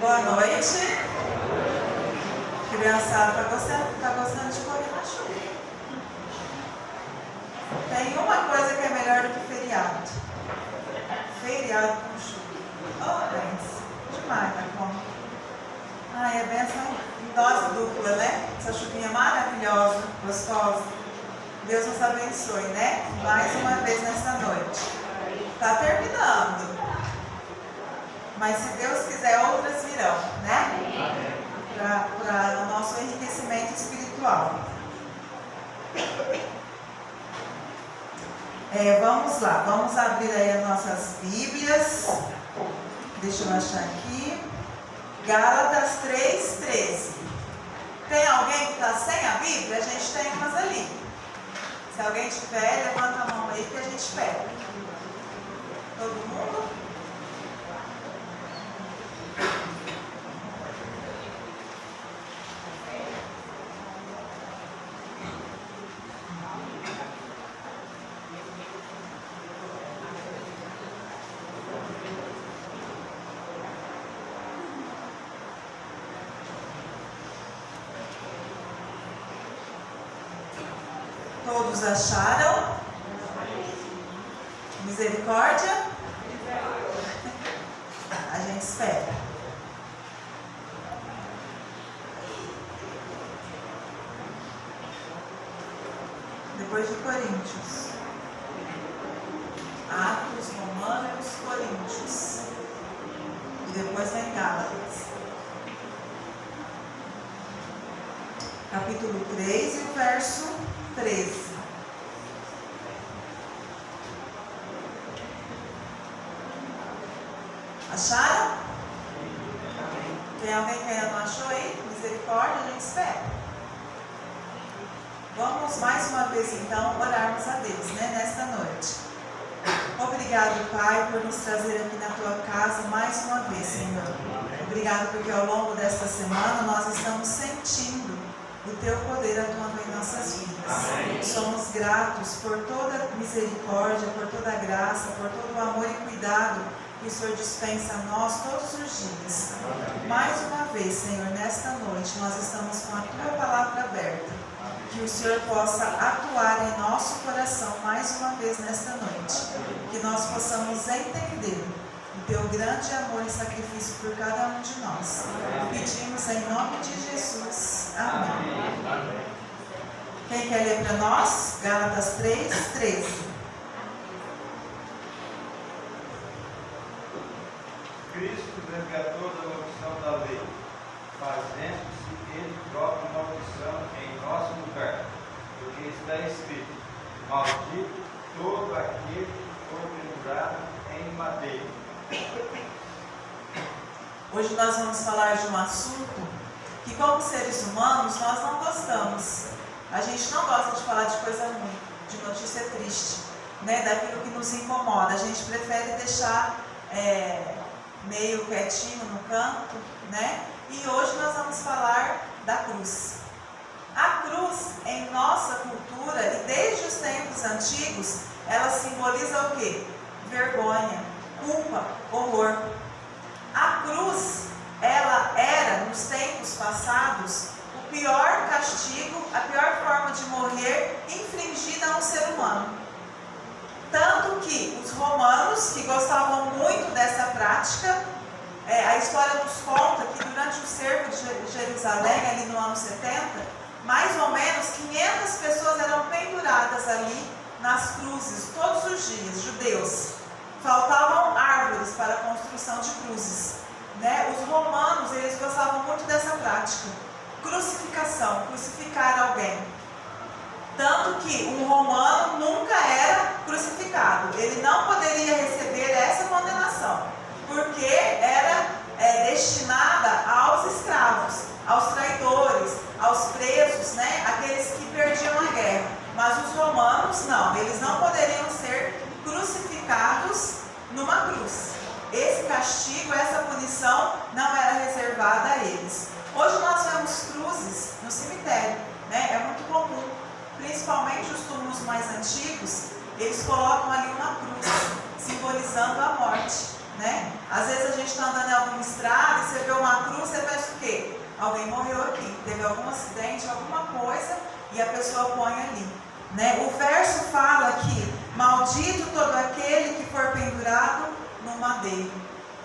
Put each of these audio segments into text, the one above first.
Boa noite. Criançada, tá gostando de correr na chuva? Tem uma coisa que é melhor do que feriado. Feriado com chuva. Oh, bens. Demais, tá bom? Ai, é benção em dose dupla, né? Essa chuvinha maravilhosa, gostosa. Deus nos abençoe, né? Mais uma vez nessa noite. Tá terminando. Mas se Deus quiser, outras virão, né? Para o nosso enriquecimento espiritual. Vamos lá, vamos abrir aí as nossas Bíblias. Deixa eu achar aqui. Gálatas 3:13. Tem alguém que está sem a Bíblia? A gente tem umas ali. Se alguém tiver, levanta a mão aí que a gente pega. Todo mundo? Todos acharam? Misericórdia? A gente espera. Depois de Coríntios. Atos, Romanos, Coríntios. E depois vem Gálatas. Capítulo 3 e o verso 13. Acharam? Tem alguém que ainda não achou aí? Misericórdia, a gente espera. Vamos mais uma vez então orarmos a Deus, né, nesta noite. Obrigado, Pai, por nos trazer aqui na Tua casa mais uma vez, Senhor. Obrigado porque ao longo desta semana nós estamos sentindo o Teu poder atuando em nossas vidas. Amém. Somos gratos por toda a misericórdia, por toda a graça, por todo o amor e cuidado que o Senhor dispensa a nós todos os dias. Amém. Mais uma vez, Senhor, nesta noite nós estamos com a Tua palavra aberta. Que o Senhor possa atuar em nosso coração mais uma vez nesta noite. Que nós possamos entender o Teu grande amor e sacrifício por cada um de nós. Pedimos em nome de Jesus. Amém. Quem quer ler para nós? Gálatas 3:13. Cristo resgatou da maldição da lei, fazendo-se Ele próprio maldição em nosso lugar, porque está escrito: maldito todo aquele que for pendurado em madeira. Hoje nós vamos falar de um assunto que, como seres humanos, nós não gostamos. A gente não gosta de falar de coisa ruim, de notícia triste, né? Daquilo que nos incomoda. A gente prefere deixar meio quietinho no canto, né? E hoje nós vamos falar da cruz. A cruz, em nossa cultura, e desde os tempos antigos, ela simboliza o quê? Vergonha, culpa, horror. A cruz, ela era, nos tempos passados, o pior castigo, a pior forma de morrer infligida a um ser humano. Tanto que os romanos, que gostavam muito dessa prática, a história nos conta que durante o cerco de Jerusalém, ali no ano 70, mais ou menos 500 pessoas eram penduradas ali nas cruzes, todos os dias, judeus. Faltavam árvores para a construção de cruzes, né? Os romanos, eles gostavam muito dessa prática. Crucificação, crucificar alguém. Tanto que um romano nunca era crucificado. Ele não poderia receber essa condenação, porque era destinada aos escravos, aos traidores, aos presos, né? Aqueles que perdiam a guerra. Mas os romanos não, eles não poderiam ser crucificados numa cruz. Esse castigo, essa punição não era reservada a eles. Hoje nós vemos cruzes no cemitério, né? É muito comum, principalmente os túmulos mais antigos, eles colocam ali uma cruz, simbolizando a morte. né? Às vezes a gente está andando em alguma estrada e você vê uma cruz, você pensa o quê? Alguém morreu aqui, teve algum acidente, alguma coisa, e a pessoa põe ali, né? O verso fala que maldito todo aquele que for pendurado no madeiro.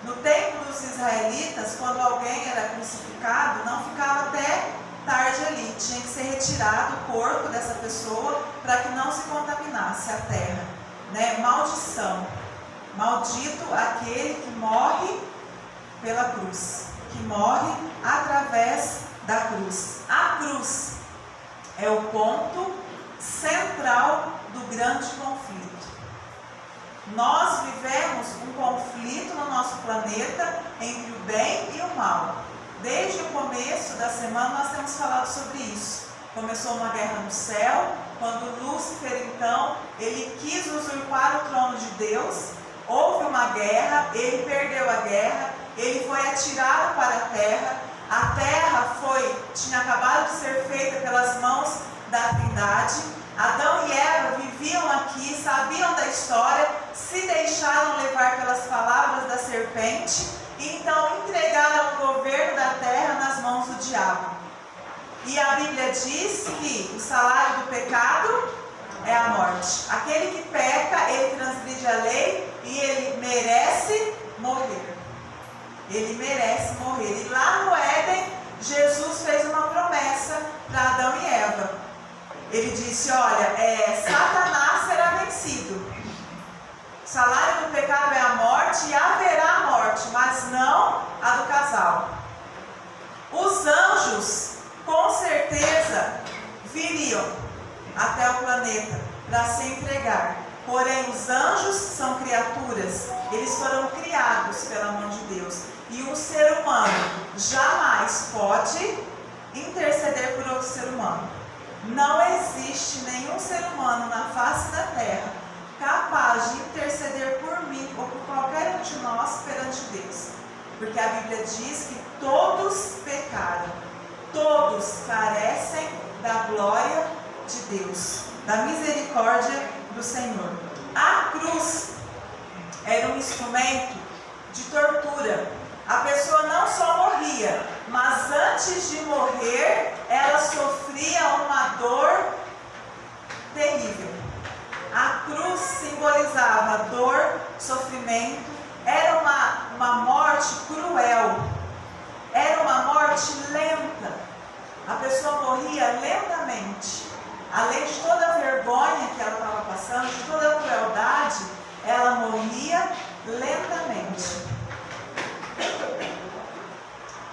No tempo dos israelitas, quando alguém era crucificado, não ficava até tarde ali, tinha que ser retirado o corpo dessa pessoa para que não se contaminasse a terra, né? Maldição. Maldito aquele que morre pela cruz, que morre através da cruz. A cruz é o ponto central do grande conflito. Nós vivemos um conflito no nosso planeta entre o bem e o mal. Desde o começo da semana nós temos falado sobre isso. Começou uma guerra no céu, quando Lúcifer então, ele quis usurpar o trono de Deus. Houve uma guerra, ele perdeu a guerra, ele foi atirado para a terra tinha acabado de ser feita pelas mãos da Trindade. Adão e Eva viviam aqui, sabiam da história, se deixaram levar pelas palavras da serpente e então entregaram o governo da terra nas mãos do diabo. E a Bíblia diz que o salário do pecado é a morte. Aquele que peca, ele transgride a lei e ele merece morrer. Ele merece morrer. E lá no Éden, Jesus fez uma promessa para Adão e Eva. Ele disse, olha, Satanás será vencido. O salário do pecado é a morte e haverá a morte, mas não a do casal. Os anjos, com certeza, viriam até o planeta para se entregar. Porém, os anjos são criaturas, eles foram criados pela mão de Deus. E um ser humano jamais pode interceder por outro ser humano. Não existe nenhum ser humano na face da terra capaz de interceder por mim ou por qualquer um de nós perante Deus. Porque a Bíblia diz que todos pecaram, todos carecem da glória de Deus, da misericórdia do Senhor. A cruz era um instrumento de tortura. A pessoa não só morria, mas antes de morrer, ela sofria uma dor terrível. A cruz simbolizava dor, sofrimento, era uma morte cruel, era uma morte lenta. A pessoa morria lentamente. Além de toda a vergonha que ela estava passando, de toda a crueldade, ela morria lentamente.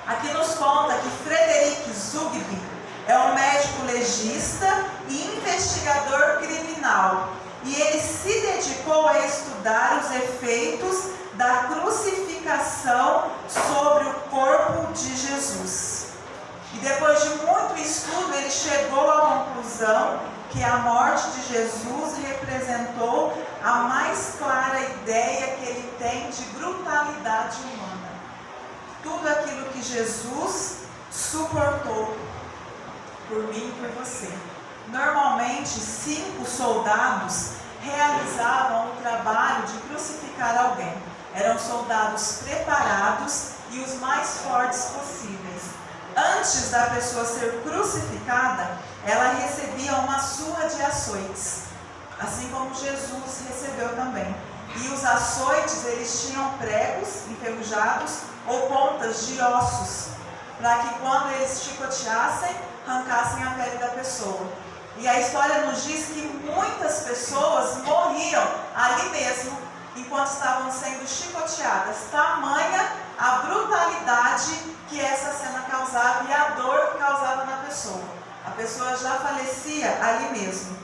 Aqui nos conta que Frederick Zugby é um médico legista e investigador criminal. E ele se dedicou a estudar os efeitos da crucificação sobre o corpo de Jesus. E depois de muito estudo, ele chegou à conclusão que a morte de Jesus representou a mais clara ideia que ele tem de brutalidade humana. Tudo aquilo que Jesus suportou por mim e por você. Normalmente, 5 soldados realizavam o trabalho de crucificar alguém. Eram soldados preparados e os mais fortes possíveis. Antes da pessoa ser crucificada, ela recebia uma surra de açoites, assim como Jesus recebeu também. E os açoites, eles tinham pregos enferrujados ou pontas de ossos, para que quando eles chicoteassem, arrancassem a pele da pessoa. E a história nos diz que muitas pessoas morriam ali mesmo, enquanto estavam sendo chicoteadas. Tamanha a brutalidade que essa cena causava e a dor que causava na pessoa. A pessoa já falecia ali mesmo.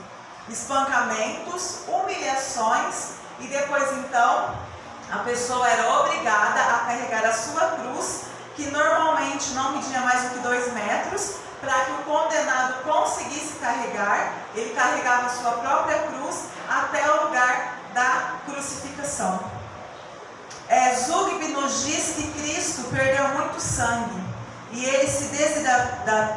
Espancamentos, humilhações, e depois então a pessoa era obrigada a carregar a sua cruz, que normalmente não media mais do que 2 metros, para que o condenado conseguisse carregar. Ele carregava a sua própria cruz até o lugar da crucificação. Zugby nos diz que Cristo perdeu muito sangue e ele se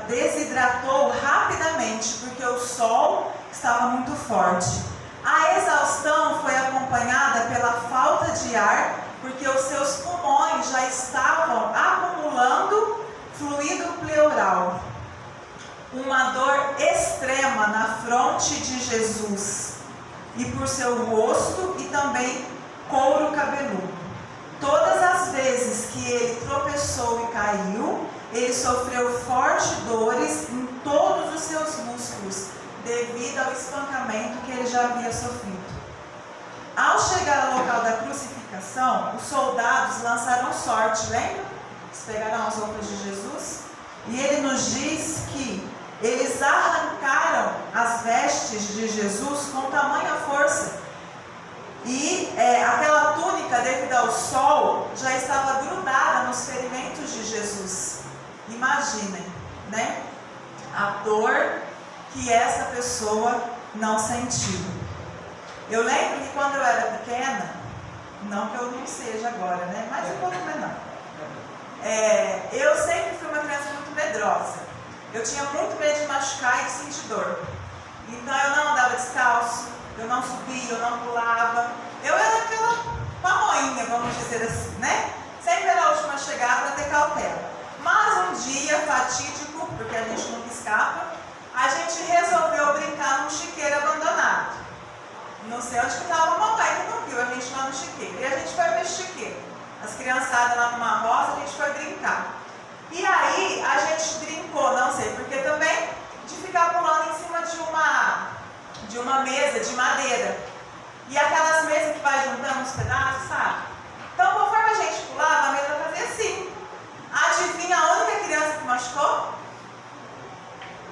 desidratou rapidamente, porque o sol estava muito forte. A exaustão foi acompanhada pela falta de ar porque os seus pulmões já estavam acumulando fluido pleural. Uma dor extrema na fronte de Jesus e por seu rosto e também couro cabeludo. Todas as vezes que ele tropeçou e caiu, ele sofreu fortes dores em todos os seus músculos, devido ao espancamento que ele já havia sofrido. Ao chegar ao local da crucificação, os soldados lançaram sorte, lembra? Eles pegaram as roupas de Jesus, e ele nos diz que eles arrancaram as vestes de Jesus com tamanha força. E aquela túnica, devido ao sol, já estava grudada nos ferimentos de Jesus. Imaginem, né? A dor que essa pessoa não sentiu. Eu lembro que quando eu era pequena, não que eu não seja agora, né? Mas um pouco menor. Eu sempre fui uma criança muito medrosa. Eu tinha muito medo de machucar e de sentir dor. Então eu não andava descalço, eu não subia, eu não pulava. Eu era aquela pamoinha, vamos dizer assim, né? Sempre era a última a chegar para ter cautela. Mas um dia fatídico, porque a gente nunca escapa, a gente resolveu brincar num chiqueiro abandonado. Não sei onde que estava a mamãe que não viu a gente lá no chiqueiro. E a gente foi ver chiqueiro. As criançadas lá numa roça, a gente foi brincar. E aí a gente brincou, não sei porque também, de ficar pulando em cima de uma mesa de madeira. E aquelas mesas que vai juntando os pedaços, sabe? Então conforme a gente pulava, a mesa fazia assim. Adivinha a única criança que machucou?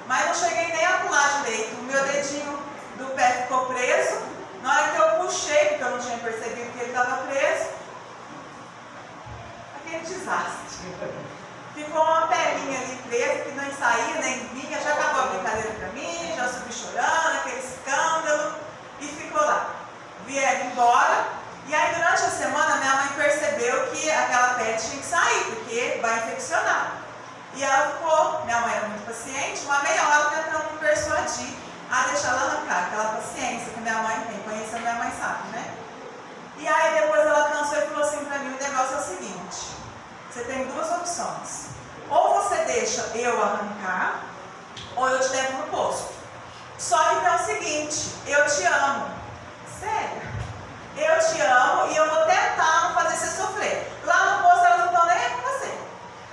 Mas não cheguei nem a pular direito. O meu dedinho do pé ficou preso. Na hora que eu puxei, porque eu não tinha percebido que ele estava preso, aquele desastre. Ficou uma pelinha ali presa, que não saía, nem vinha, já acabou a brincadeira para mim, já subi chorando, aquele escândalo, e ficou lá. Vieram embora, e aí durante a semana minha mãe percebeu que aquela pele tinha que sair, porque vai infeccionar. E ela ficou, minha mãe era muito paciente, uma meia hora tentando me persuadir a deixar ela arrancar, aquela paciência que minha mãe tem, conhecendo minha mãe sabe, né? E aí depois ela cansou e falou assim para mim, o negócio é o seguinte, você tem duas opções, ou você deixa eu arrancar, ou eu te levo no posto. Só que então é o seguinte, eu te amo, sério, eu te amo e eu vou tentar não fazer você sofrer. Lá no posto elas não estão nem aí com você,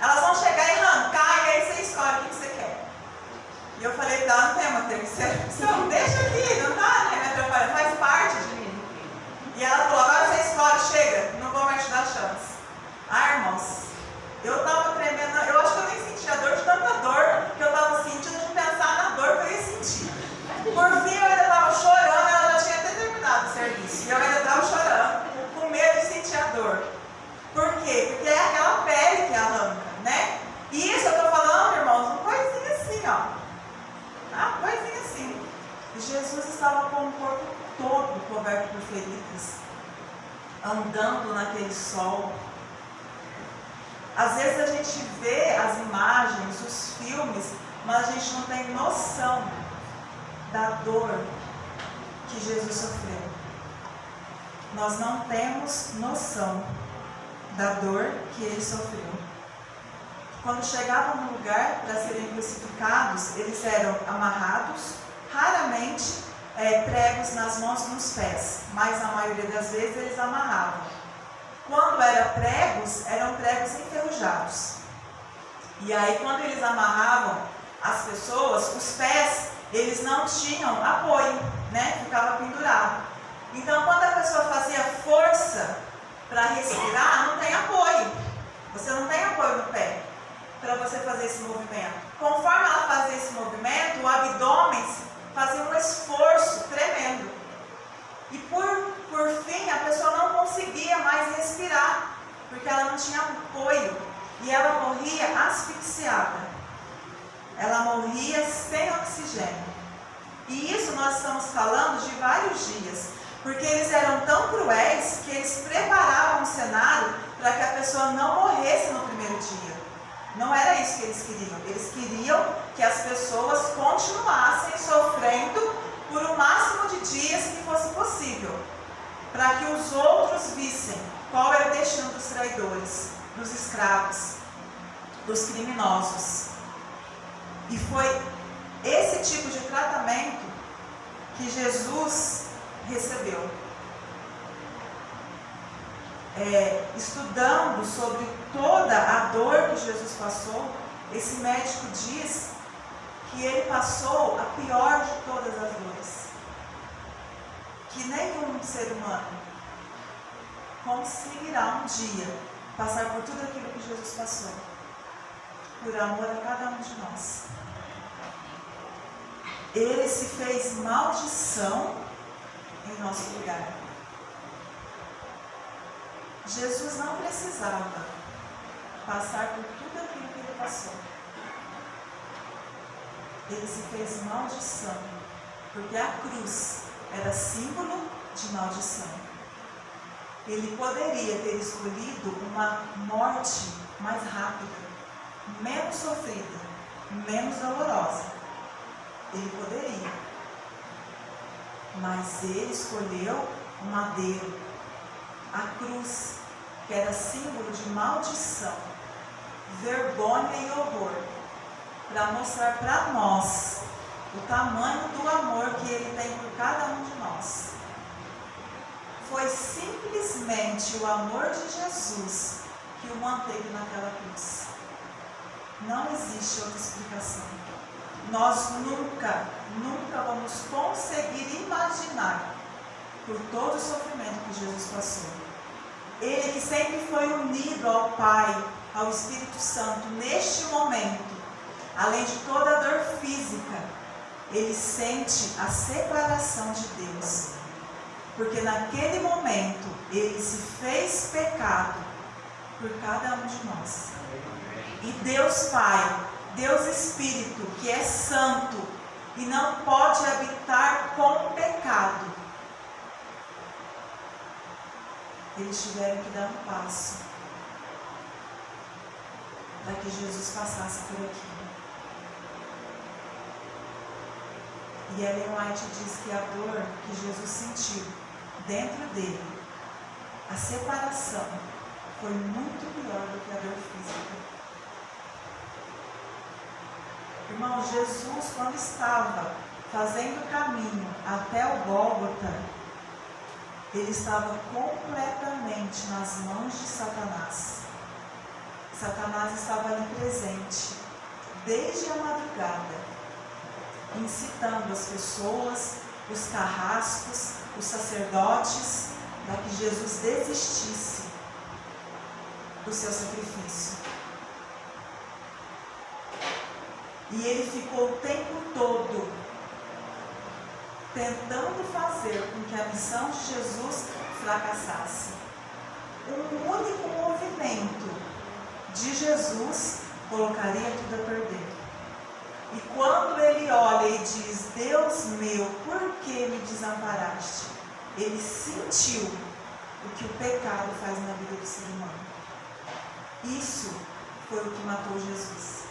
elas vão chegar e arrancar e aí você escolhe o que você quer. E eu falei para ela, não tem uma terceira opção, deixa aqui, não tá, né, me atrapalhando, faz parte de mim. E ela falou, agora você escolhe, chega, não vou mais te dar chance. Ah, irmãos, eu estava tremendo, eu acho que eu nem sentia dor de tanta dor que eu estava sentindo de pensar na dor que eu ia sentir. Por fim, eu ainda estava chorando, ela já tinha até terminado o serviço. E eu ainda estava chorando, com medo de sentir a dor. Por quê? Porque é aquela pele que arranca, né? E isso eu estou falando, irmãos, uma coisinha assim, ó. Ah, coisinha assim. E Jesus estava com o corpo todo coberto por feridas, andando naquele sol. Às vezes a gente vê as imagens, os filmes, mas a gente não tem noção da dor que Jesus sofreu. Nós não temos noção da dor que ele sofreu. Quando chegavam no lugar para serem crucificados, eles eram amarrados, raramente pregos nas mãos e nos pés, mas a maioria das vezes eles amarravam. Quando eram pregos enferrujados. E aí quando eles amarravam as pessoas, os pés, eles não tinham apoio, né? Ficava pendurado. Então quando a pessoa fazia força para respirar, não tem apoio. Você não tem apoio no pé para você fazer esse movimento. Conforme ela fazia esse movimento, o abdômen fazia um esforço tremendo. E por fim, a pessoa não conseguia mais respirar, porque ela não tinha apoio. E ela morria asfixiada. Ela morria sem oxigênio. E isso nós estamos falando de vários dias. Porque eles eram tão cruéis que eles preparavam o cenário para que a pessoa não morresse no primeiro dia. Não era isso que eles queriam. Eles queriam que as pessoas continuassem sofrendo por o máximo de dias que fosse possível, para que os outros vissem qual era o destino dos traidores, dos escravos, dos criminosos. E foi esse tipo de tratamento que Jesus recebeu. Estudando sobre toda a dor que Jesus passou, esse médico diz que ele passou a pior de todas as dores. Que nenhum ser humano conseguirá um dia passar por tudo aquilo que Jesus passou, por amor a cada um de nós. Ele se fez maldição em nosso lugar. Jesus não precisava passar por tudo aquilo que ele passou. Ele se fez maldição, porque a cruz era símbolo de maldição. Ele poderia ter escolhido uma morte mais rápida, menos sofrida, menos dolorosa. Ele poderia. Mas ele escolheu o madeiro, a cruz, que era símbolo de maldição, vergonha e horror, para mostrar para nós o tamanho do amor que ele tem por cada um de nós. Foi simplesmente o amor de Jesus que o manteve naquela cruz. Não existe outra explicação. Nós nunca vamos conseguir imaginar por todo o sofrimento que Jesus passou. Ele que sempre foi unido ao Pai, ao Espírito Santo, neste momento, além de toda a dor física, ele sente a separação de Deus. Porque naquele momento, ele se fez pecado por cada um de nós. E Deus Pai, Deus Espírito, que é santo e não pode habitar com pecado, eles tiveram que dar um passo para que Jesus passasse por aqui. E Ellen White diz que a dor que Jesus sentiu dentro dele, a separação, foi muito pior do que a dor física. Irmão, Jesus, quando estava fazendo o caminho até o Gólgota, ele estava completamente nas mãos de Satanás. Satanás estava ali presente, desde a madrugada, incitando as pessoas, os carrascos, os sacerdotes, para que Jesus desistisse do seu sacrifício. E ele ficou o tempo todo tentando fazer com que a missão de Jesus fracassasse. Um único movimento de Jesus colocaria tudo a perder. E quando ele olha e diz: Deus meu, por que me desamparaste? Ele sentiu o que o pecado faz na vida do ser humano. Isso foi o que matou Jesus.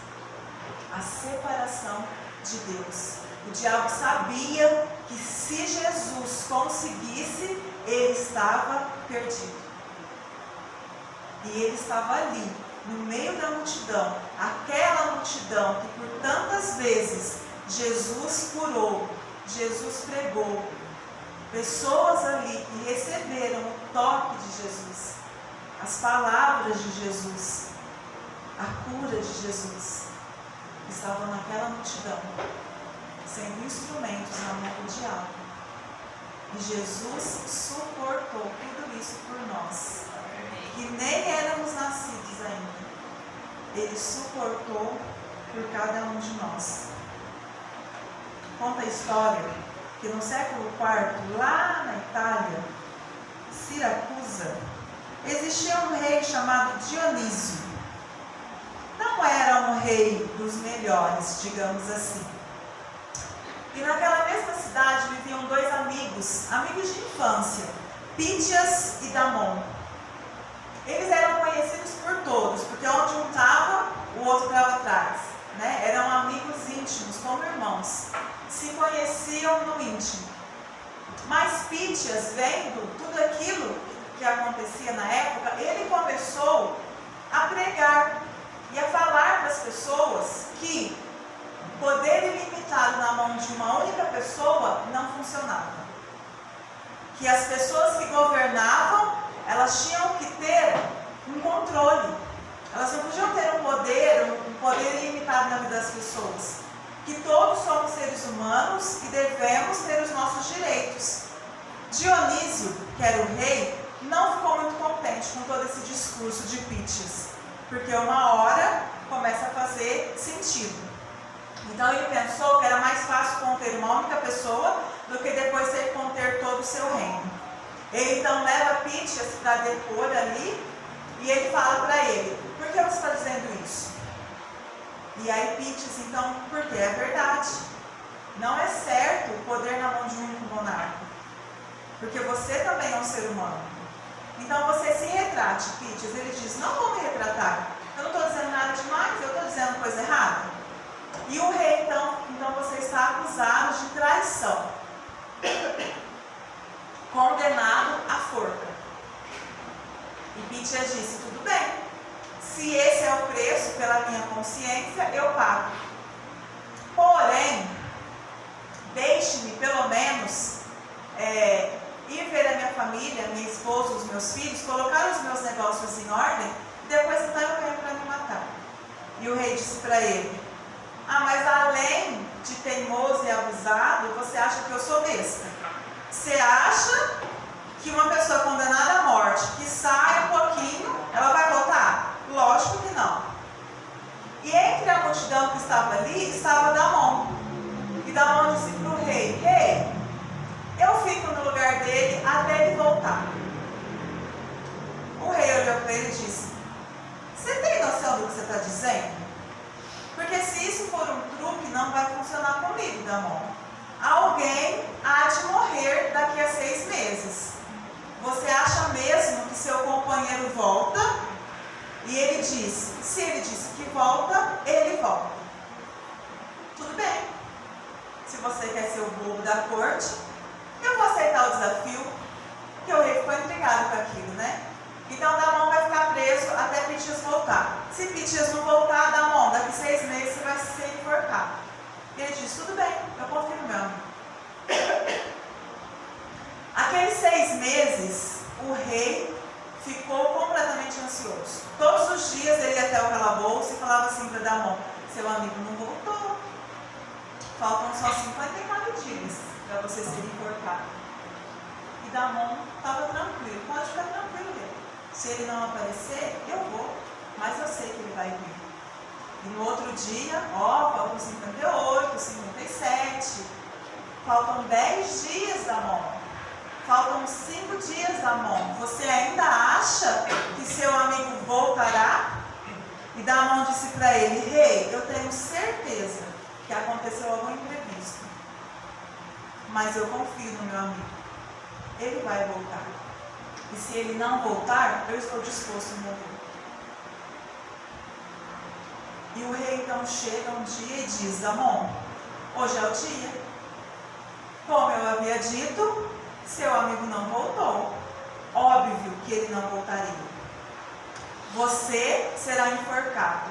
A separação de Deus. O diabo sabia que se Jesus conseguisse, ele estava perdido. E ele estava ali, no meio da multidão, aquela multidão que por tantas vezes Jesus curou, Jesus pregou, pessoas ali que receberam o toque de Jesus, as palavras de Jesus, a cura de Jesus, estavam naquela multidão, sendo instrumentos na mão do diabo. E Jesus suportou tudo isso por nós, que nem éramos nascidos ainda. Ele suportou por cada um de nós. Conta a história que no século IV, lá na Itália, Siracusa, existia um rei chamado Dionísio. Não era um rei dos melhores, digamos assim. E naquela mesma cidade viviam dois amigos de infância, Pítias e Damon. Eles eram conhecidos por todos, porque onde um estava, o outro estava atrás. Né? Eram amigos íntimos, como irmãos. Se conheciam no íntimo. Mas Pítias, vendo tudo aquilo que acontecia na época, ele começou a pregar e a falar para as pessoas que poder ilimitado na mão de uma única pessoa não funcionava. Que as pessoas que governavam, elas tinham que ter um controle. Elas não podiam ter um poder ilimitado na vida das pessoas. Que todos somos seres humanos e devemos ter os nossos direitos. Dionísio, que era o rei, não ficou muito contente com todo esse discurso de Pítias, porque uma hora começa a fazer sentido. Então ele pensou que era mais fácil conter uma única pessoa do que depois ter que conter todo o seu reino. Ele então leva Pítias para depor ali e ele fala para ele: por que você está dizendo isso? E aí Pítias então, porque é verdade. Não é certo o poder na mão de um único monarca, porque você também é um ser humano. Então você se retrate, Pítias. Ele diz: não vou me retratar, eu não estou dizendo nada demais, eu estou dizendo coisa errada. E o rei então você está acusado de traição, condenado à forca. E Pítias disse: tudo bem, se esse é o preço pela minha consciência, eu pago. Porém, deixe-me pelo menos ir ver a minha família, minha esposa, os meus filhos, colocar os meus negócios em ordem, e depois então eu venho para me matar. E o rei disse para ele: ah, mas além de teimoso e abusado, você acha que eu sou besta? Você acha que uma pessoa condenada à morte, que sai um pouquinho, ela vai voltar? Lógico que não. E entre a multidão que estava ali, estava Damon. E Damon disse para o rei: rei, eu fico no lugar dele até ele voltar. O rei olhou para ele e disse: você tem noção do que você está dizendo? Porque se isso for um truque, não vai funcionar comigo, Damon. Alguém há de morrer daqui a 6 meses. Você acha mesmo que seu companheiro volta? E ele disse: se ele disse que volta, ele volta. Tudo bem. Se você quer ser o bobo da corte, eu vou aceitar o desafio, que o rei ficou intrigado com aquilo, né? Então Damon vai ficar preso até Pítias voltar. Se Pítias não voltar, Damon, daqui 6 meses você vai ser enforcado. E ele diz: tudo bem, eu confio no meu amigo. Aqueles 6 meses, o rei ficou completamente ansioso. Todos os dias ele ia até o calabouço e falava assim para Damon: seu amigo não voltou. Faltam só 54 dias para você ser enforcado. E Damon estava tranquilo: pode ficar tranquilo, rei. Se ele não aparecer, eu vou, mas eu sei que ele vai vir. E no outro dia, faltam 58, 57, faltam 10 dias, Damon. Faltam 5 dias, Damon. Você ainda acha que seu amigo voltará? E Damon disse para ele: rei, eu tenho certeza que aconteceu algum imprevisto, mas eu confio no meu amigo. Ele vai voltar. E se ele não voltar, eu estou disposto a morrer. E o rei então chega um dia e diz: Damon, hoje é o dia. Como eu havia dito, seu amigo não voltou. Óbvio que ele não voltaria. Você será enforcado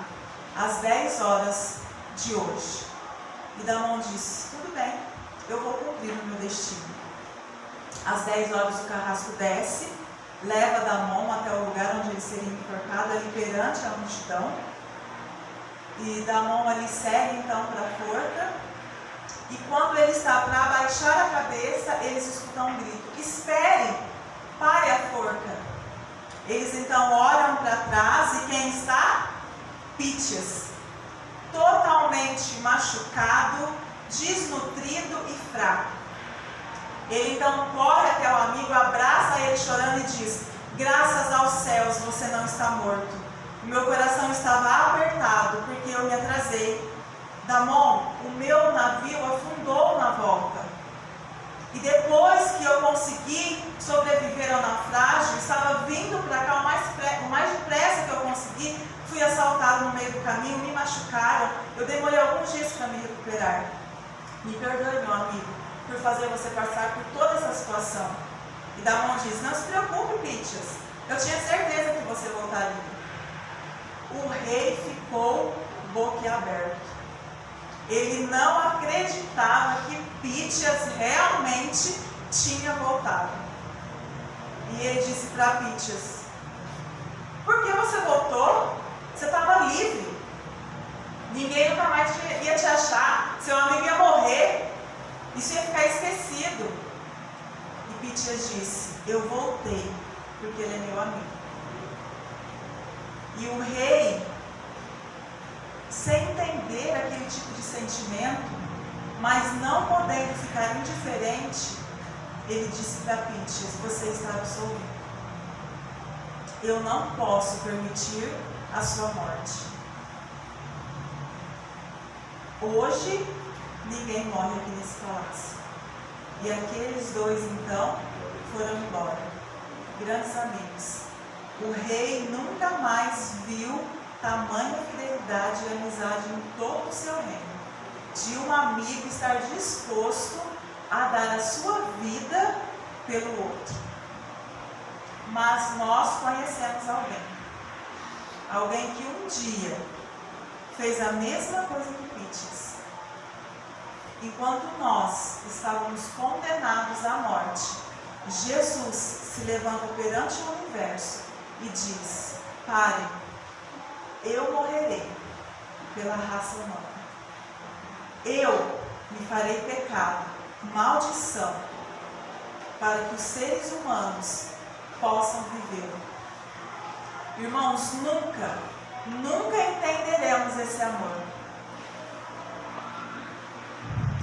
às 10 horas de hoje. E Damon disse: tudo bem, eu vou cumprir o meu destino. Às 10 horas o carrasco desce, leva Damon até o lugar onde ele seria enforcado, ali perante a multidão. E Damon ali segue então para a forca. E quando ele está para abaixar a cabeça, eles escutam um grito: espere, pare a forca. Eles então olham para trás e quem está? Pítias, totalmente machucado, desnutrido e fraco. Ele então corre até o amigo, abraça ele chorando e diz: graças aos céus você não está morto. O meu coração estava apertado porque eu me atrasei. Damon, o meu navio afundou na volta. E depois que eu consegui sobreviver ao naufrágio, estava vindo para cá o mais depressa que eu consegui, fui assaltado no meio do caminho, me machucaram, eu demorei alguns dias para me recuperar. Me perdoe, meu amigo, por fazer você passar por toda essa situação. E Damon diz: não se preocupe, Pitias, eu tinha certeza que você voltaria. O rei ficou boquiaberto. Ele não acreditava que Pitias realmente tinha voltado. E ele disse para Pitias: por que você voltou? Você estava livre. Ninguém nunca mais ia te achar. Seu amigo ia morrer. Isso ia ficar esquecido. E Pitias disse: eu voltei porque ele é meu amigo. E o rei, sem entender aquele tipo de sentimento, mas não podendo ficar indiferente, ele disse para Pitias: você está absolvido. Eu não posso permitir a sua morte. Hoje, ninguém morre aqui nesse palácio. E aqueles dois, então, foram embora. Grandes amigos. O rei nunca mais viu tamanha fidelidade e amizade em todo o seu reino, de um amigo estar disposto a dar a sua vida pelo outro. Mas nós conhecemos alguém que um dia fez a mesma coisa que Pitias. Enquanto nós estávamos condenados à morte, Jesus se levanta perante o universo e diz: pare, eu morrerei pela raça humana. Eu me farei pecado, maldição, para que os seres humanos possam viver. Irmãos, nunca entenderemos esse amor.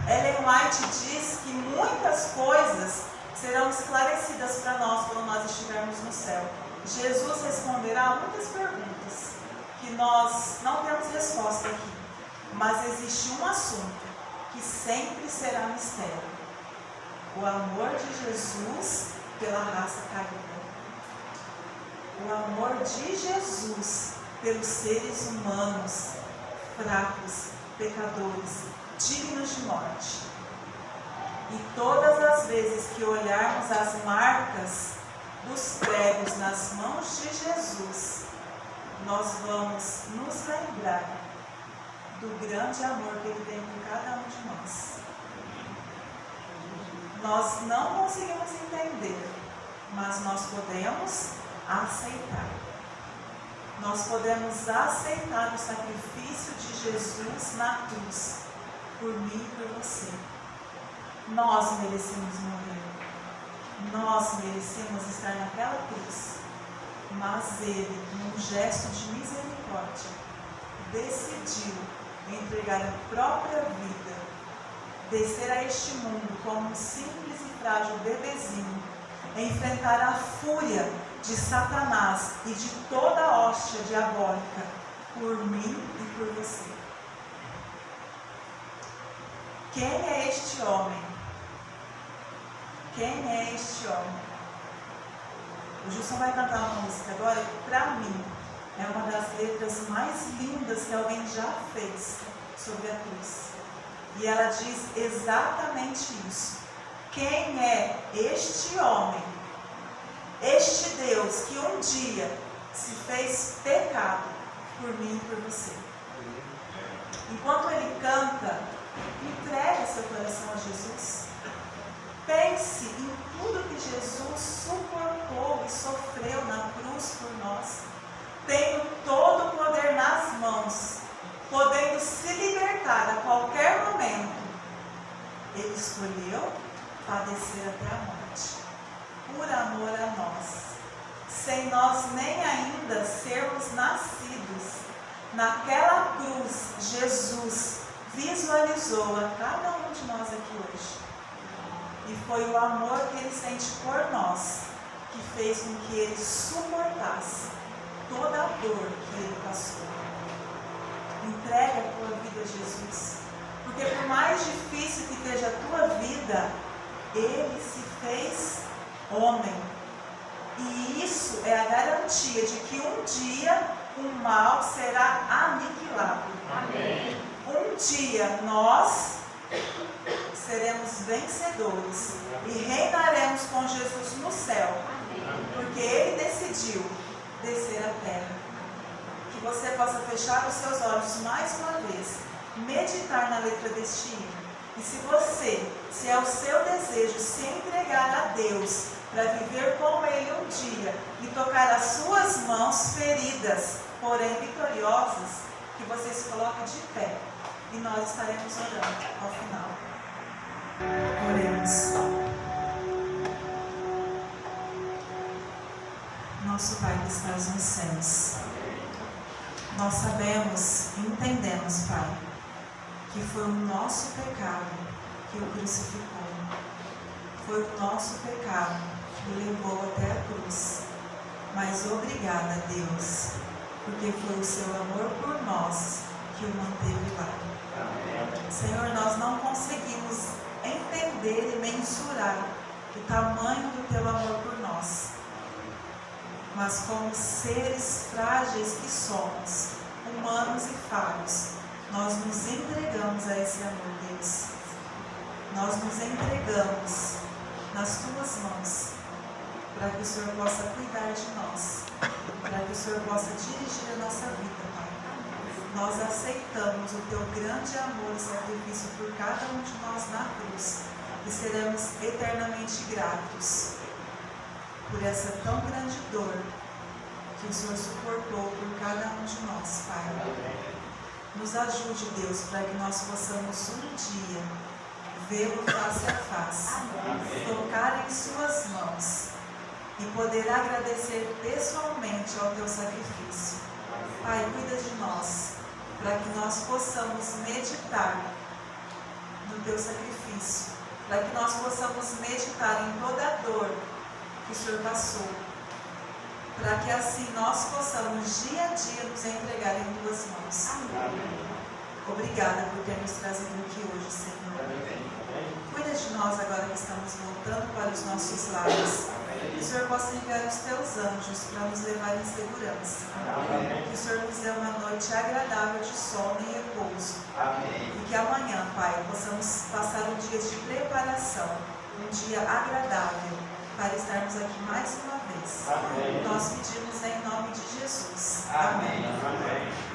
Ellen White diz que muitas coisas serão esclarecidas para nós quando nós estivermos no céu. Jesus responderá muitas perguntas que nós não temos resposta aqui, mas existe um assunto que sempre será mistério: o amor de Jesus pela raça caída. O amor de Jesus pelos seres humanos fracos, pecadores, dignos de morte. E todas as vezes que olharmos as marcas dos pregos nas mãos de Jesus, nós vamos nos lembrar do grande amor que Ele tem por cada um de nós. Nós não conseguimos entender, mas nós podemos aceitar. Nós podemos aceitar o sacrifício de Jesus na cruz, por mim e por você. Nós merecemos morrer. Nós merecemos estar naquela cruz. Mas Ele, num gesto de misericórdia, decidiu entregar a própria vida, descer a este mundo como um simples e frágil bebezinho, enfrentar a fúria de Satanás e de toda a hóstia diabólica por mim e por você. Quem é este homem? Quem é este homem? O Gilson vai cantar uma música agora que, para mim, é uma das letras mais lindas que alguém já fez sobre a cruz. E ela diz exatamente isso. Quem é este homem, este Deus que um dia se fez pecado por mim e por você? Enquanto ele canta, entregue seu coração a Jesus. Pense em tudo que Jesus suportou e sofreu na cruz por nós. Tendo todo o poder nas mãos, podendo se libertar a qualquer momento, ele escolheu padecer até a morte, por amor a nós, sem nós nem ainda sermos nascidos. Naquela cruz, Jesus visualizou a cada um de nós aqui hoje. E foi o amor que Ele sente por nós que fez com que Ele suportasse toda a dor que Ele passou. Entrega a tua vida a Jesus. Porque por mais difícil que esteja a tua vida, Ele se fez homem. E isso é a garantia de que um dia o mal será aniquilado. Amém. Um dia nós seremos vencedores e reinaremos com Jesus no céu, porque Ele decidiu descer à terra. Que você possa fechar os seus olhos mais uma vez, meditar na letra deste hino. E se é o seu desejo se entregar a Deus para viver com Ele um dia e tocar as suas mãos feridas, porém vitoriosas, que você se coloque de pé e nós estaremos orando ao final. Oremos. Nosso Pai que estás nos céus, nós sabemos e entendemos, Pai, que foi o nosso pecado que o crucificou. Foi o nosso pecado que o levou até a cruz. Mas obrigada, Deus, porque foi o seu amor por nós que o manteve lá. Senhor, nós não conseguimos entender e mensurar o tamanho do teu amor por nós. Mas como seres frágeis que somos, humanos e falhos, nós nos entregamos a esse amor, Deus. Nós nos entregamos nas tuas mãos, para que o Senhor possa cuidar de nós, para que o Senhor possa dirigir a nossa vida, Pai. Nós aceitamos o teu grande amor e sacrifício por cada um de nós na cruz e seremos eternamente gratos por essa tão grande dor que o Senhor suportou por cada um de nós, Pai. Nos ajude, Deus, para que nós possamos um dia vê-lo face a face, tocar em suas mãos e poder agradecer pessoalmente ao teu sacrifício. Pai, cuida de nós, para que nós possamos meditar no teu sacrifício, para que nós possamos meditar em toda a dor que o Senhor passou, para que assim nós possamos dia a dia nos entregar em tuas mãos. Obrigada por ter nos trazido aqui hoje, Senhor. Cuida de nós agora que estamos voltando para os nossos lares. Que o Senhor possa enviar os teus anjos para nos levar em segurança. Que o Senhor nos dê uma noite agradável de sono e repouso. E que amanhã, Pai, possamos passar um dia de preparação, um dia agradável, para estarmos aqui mais uma vez. Nós pedimos em nome de Jesus. Amém.